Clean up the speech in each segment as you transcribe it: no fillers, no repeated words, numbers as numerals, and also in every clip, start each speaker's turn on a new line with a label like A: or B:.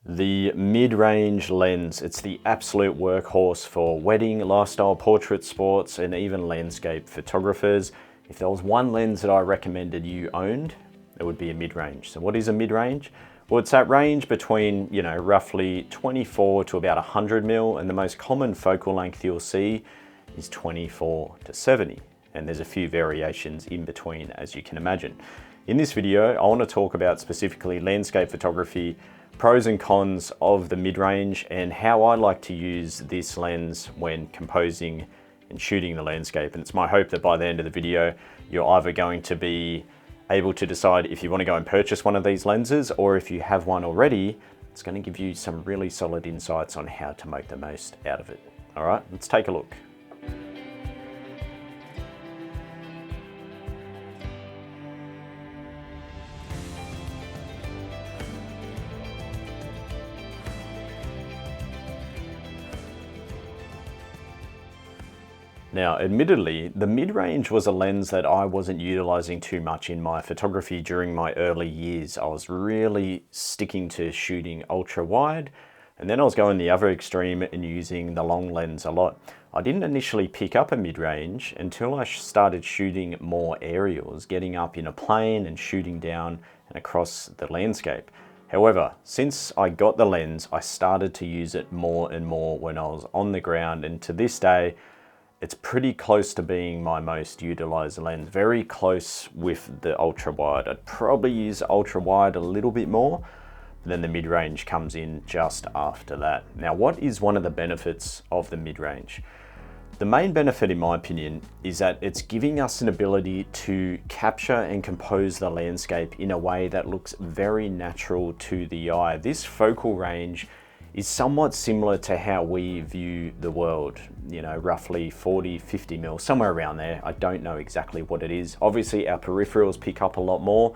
A: The mid-range lens, it's the absolute workhorse for wedding, lifestyle, portrait, sports, and even landscape photographers. If there was one lens that I recommended you owned, it would be a mid-range. So what is a mid-range? Well, it's that range between, roughly 24 to about 100 mil, and the most common focal length you'll see is 24 to 70. And there's a few variations in between, as you can imagine. In this video, I want to talk about specifically landscape photography, pros and cons of the mid-range, and how I like to use this lens when composing and shooting the landscape. And it's my hope that by the end of the video, you're either going to be able to decide if you want to go and purchase one of these lenses, or if you have one already, it's going to give you some really solid insights on how to make the most out of it. All right, let's take a look. Now, admittedly, the mid-range was a lens that I wasn't utilizing too much in my photography during my early years. I was really sticking to shooting ultra wide, and then I was going the other extreme and using the long lens a lot. I didn't initially pick up a mid-range until I started shooting more aerials, getting up in a plane and shooting down and across the landscape. However, since I got the lens, I started to use it more and more when I was on the ground, and to this day, it's pretty close to being my most utilized lens, very close with the ultra wide. I'd probably use ultra wide a little bit more, then the mid-range comes in just after that. Now, what is one of the benefits of the mid-range? The main benefit, in my opinion, is that it's giving us an ability to capture and compose the landscape in a way that looks very natural to the eye. This focal range is somewhat similar to how we view the world, roughly 40, 50 mil, somewhere around there. I don't know exactly what it is. Obviously, our peripherals pick up a lot more,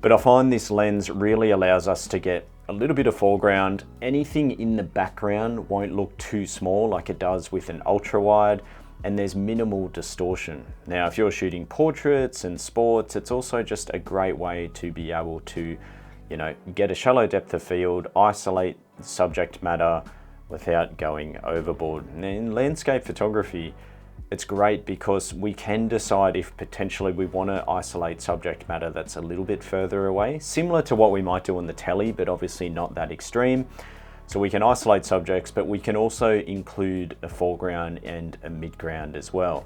A: but I find this lens really allows us to get a little bit of foreground. Anything in the background won't look too small like it does with an ultra wide, and there's minimal distortion. Now, if you're shooting portraits and sports, it's also just a great way to be able to get a shallow depth of field, isolate subject matter without going overboard. And in landscape photography, it's great because we can decide if potentially we want to isolate subject matter that's a little bit further away, similar to what we might do on the telly, but obviously not that extreme. So we can isolate subjects, but we can also include a foreground and a midground as well.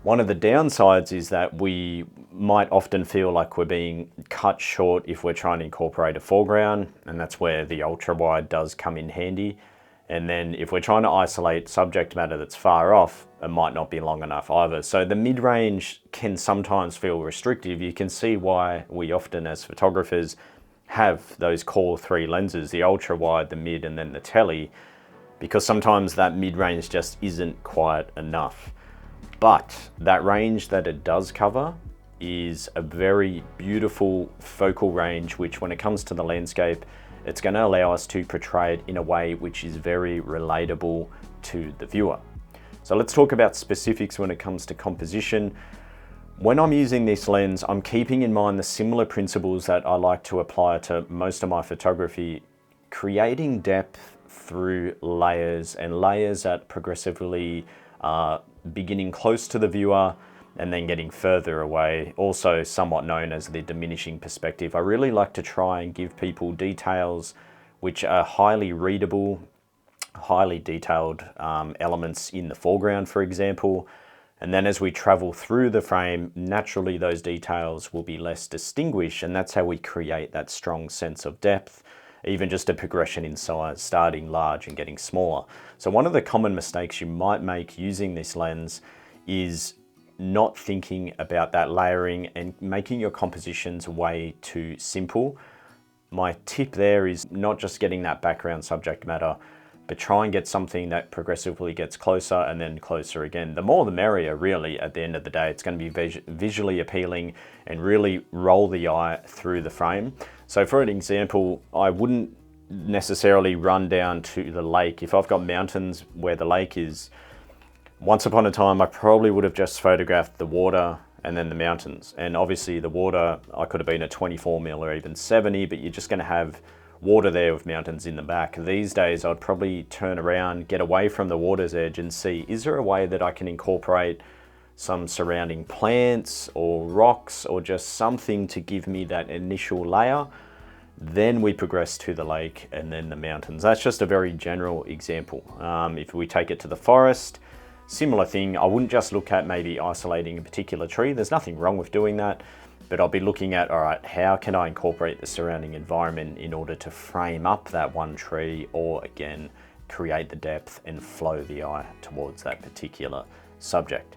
A: One of the downsides is that we might often feel like we're being cut short if we're trying to incorporate a foreground, and that's where the ultra wide does come in handy. And then if we're trying to isolate subject matter that's far off, it might not be long enough either. So the mid-range can sometimes feel restrictive. You can see why we often as photographers have those core three lenses, the ultra wide, the mid, and then the tele, because sometimes that mid-range just isn't quite enough. But that range that it does cover is a very beautiful focal range, which when it comes to the landscape, it's going to allow us to portray it in a way which is very relatable to the viewer. So let's talk about specifics when it comes to composition. When I'm using this lens, I'm keeping in mind the similar principles that I like to apply to most of my photography, creating depth through layers, and layers that progressively are beginning close to the viewer and then getting further away, also somewhat known as the diminishing perspective. I really like to try and give people details which are highly readable, highly detailed elements in the foreground, for example. And then as we travel through the frame, naturally those details will be less distinguished, and that's how we create that strong sense of depth, even just a progression in size, starting large and getting smaller. So one of the common mistakes you might make using this lens is not thinking about that layering and making your compositions way too simple. My tip there is not just getting that background subject matter, but try and get something that progressively gets closer and then closer again. The more the merrier, really, at the end of the day. It's going to be visually appealing and really roll the eye through the frame. So for an example, I wouldn't necessarily run down to the lake. If I've got mountains where the lake is, once upon a time, I probably would have just photographed the water and then the mountains. And obviously the water, I could have been at 24 mil or even 70, but you're just going to have water there with mountains in the back. These days I'd probably turn around, get away from the water's edge and see, is there a way that I can incorporate some surrounding plants or rocks or just something to give me that initial layer? Then we progress to the lake and then the mountains. That's just a very general example. If we take it to the forest, similar thing. I wouldn't just look at maybe isolating a particular tree. There's nothing wrong with doing that, but I'll be looking at, all right, how can I incorporate the surrounding environment in order to frame up that one tree, or again, create the depth and flow the eye towards that particular subject.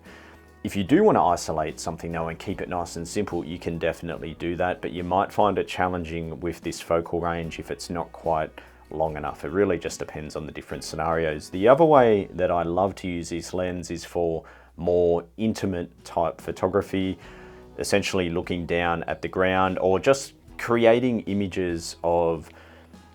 A: If you do want to isolate something though and keep it nice and simple, you can definitely do that, but you might find it challenging with this focal range if it's not quite long enough. It really just depends on the different scenarios. The other way that I love to use this lens is for more intimate type photography, essentially looking down at the ground or just creating images of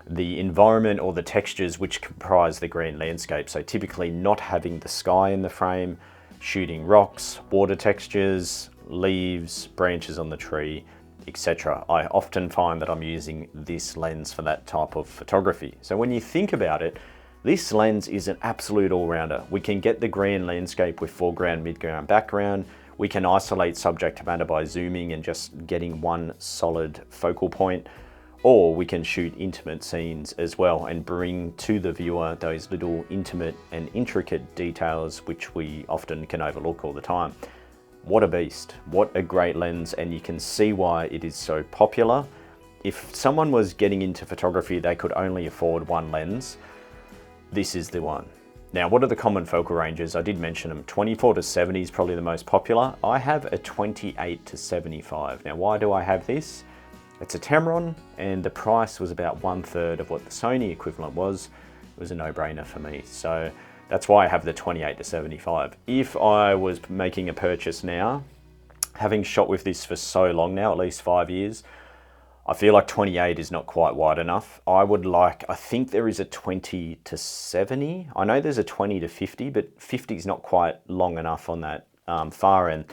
A: the environment or the textures which comprise the green landscape. So typically not having the sky in the frame, shooting rocks, water textures, leaves, branches on the tree, etc. I often find that I'm using this lens for that type of photography. So when you think about it, this lens is an absolute all-rounder. We can get the green landscape with foreground, midground, background. We can isolate subject matter by zooming and just getting one solid focal point, or we can shoot intimate scenes as well and bring to the viewer those little intimate and intricate details which we often can overlook all the time. What a beast, what a great lens, and you can see why it is so popular. If someone was getting into photography, they could only afford one lens, this is the one. Now, what are the common focal ranges? I did mention them. 24 to 70 is probably the most popular. I have a 28 to 75. Now, why do I have this? It's a Tamron, and the price was about 1/3 of what the Sony equivalent was. It was a no-brainer for me. So that's why I have the 28 to 75. If I was making a purchase now, having shot with this for so long now, at least 5 years, I feel like 28 is not quite wide enough. I think there is a 20 to 70. I know there's a 20 to 50, but 50 is not quite long enough on that far end.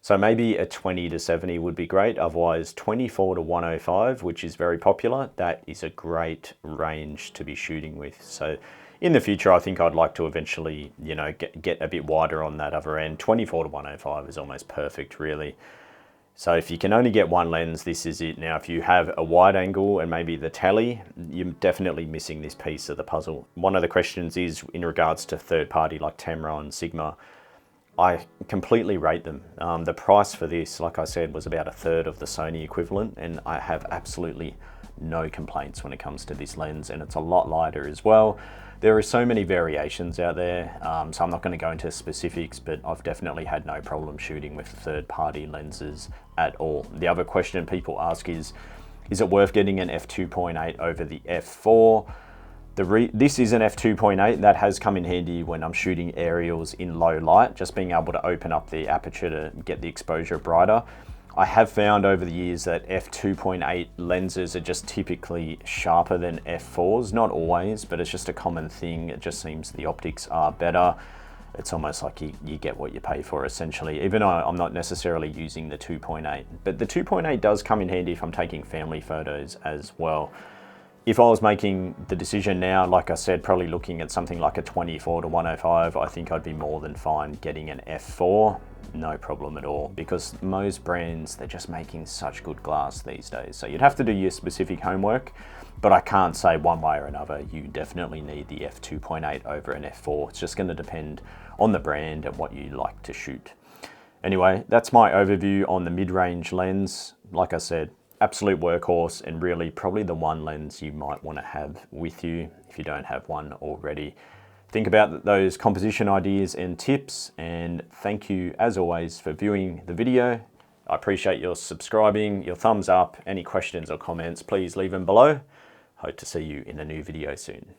A: So maybe a 20 to 70 would be great. Otherwise 24 to 105, which is very popular, that is a great range to be shooting with. So in the future, I think I'd like to eventually, get a bit wider on that other end. 24 to 105 is almost perfect, really. So if you can only get one lens, this is it. Now, if you have a wide angle and maybe the tele, you're definitely missing this piece of the puzzle. One of the questions is in regards to third party like Tamron, Sigma. I completely rate them. The price for this, like I said, was about 1/3 of the Sony equivalent, and I have absolutely no complaints when it comes to this lens, and it's a lot lighter as well. There are so many variations out there, so I'm not going to go into specifics, but I've definitely had no problem shooting with third-party lenses at all. The other question people ask is it worth getting an f2.8 over the f4? This is an f2.8 that has come in handy when I'm shooting aerials in low light, just being able to open up the aperture to get the exposure brighter. I have found over the years that f2.8 lenses are just typically sharper than f4s, not always, but it's just a common thing. It just seems the optics are better. It's almost like you get what you pay for, essentially, even though I'm not necessarily using the 2.8. But the 2.8 does come in handy if I'm taking family photos as well. If I was making the decision now, like I said, probably looking at something like a 24 to 105, I think I'd be more than fine getting an f4. No problem at all, because most brands, they're just making such good glass these days. So you'd have to do your specific homework, but I can't say one way or another. You definitely need the f2.8 over an f4. It's just going to depend on the brand and what you like to shoot. Anyway, that's my overview on the mid-range lens. Like I said, absolute workhorse, and really probably the one lens you might want to have with you if you don't have one already. Think about those composition ideas and tips, and thank you as always for viewing the video. I appreciate your subscribing, your thumbs up. Any questions or comments, please leave them below. Hope to see you in a new video soon.